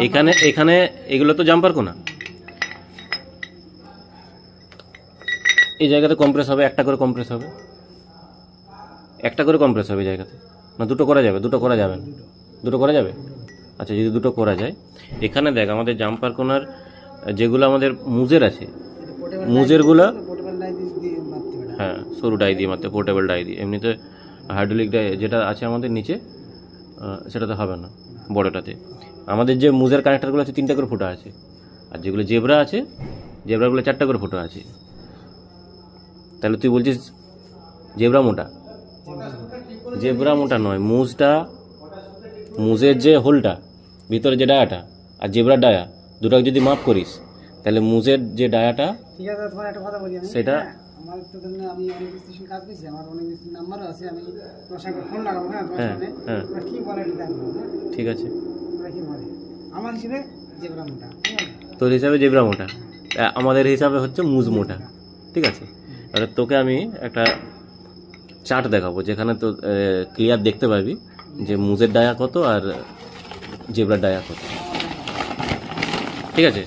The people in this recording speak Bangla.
এখানে এখানে এগুলো তো জাম্পার কোনা, এই জায়গাতে কম্প্রেস হবে, একটা করে কম্প্রেস হবে, একটা করে কম্প্রেস হবে এই জায়গাতে, না দুটো করা যাবে? দুটো করা যাবে না, দুটো করা যাবে। আচ্ছা, যদি দুটো করা যায়, এখানে দেখ আমাদের জাম্পার কোনার যেগুলো আমাদের মুজের আছে, মুজেরগুলো হ্যাঁ সরু ডাই দিয়ে মারতে, পোর্টেবল ডাই দিয়ে। এমনিতে হাইড্রোলিক ডাই যেটা আছে আমাদের নিচে সেটাতে হবে না, বড়টাতে। আমাদের যে মুজের কানেক্টারগুলো আছে 3টা করে ফুটা আছে, আর যেগুলো জেব্রা আছে জেব্রাগুলো 4টা করে ফুটা আছে। তাহলে তুই বলছিস জেব্রা মোটা? জেব্রা মোটা নয়, মুজটা, মুজের যে হোলটা ভিতরে যে ডায়াটা আর জেব্রার ডায়া দুটো যদি মাপ করিস, তাহলে মুজের যে ডায়াটা, ঠিক আছে তোমার একটা কথা বলি আমি, সেটা আমার তো আমি অনেক স্টেশন কাজ করছি, আমার অনেক নাম্বারও আছে, আমি তোমার সঙ্গে ফোন লাগাবো। হ্যাঁ তোমার সামনে কি বলে এটা দেখবো। ঠিক আছে, কি বলে আমার হিসেবে জেব্রা মোটা, তোর হিসাবে জেব্রা মোটা, আমাদের হিসাবে হচ্ছে মুজ মোটা। ঠিক আছে, তাহলে তোকে আমি একটা চার্ট দেখাবো যেখানে তো ক্লিয়ার দেখতে পাবি যে মুজের ডায়া কত আর জেব্রার ডায়া কত। ঠিক আছে।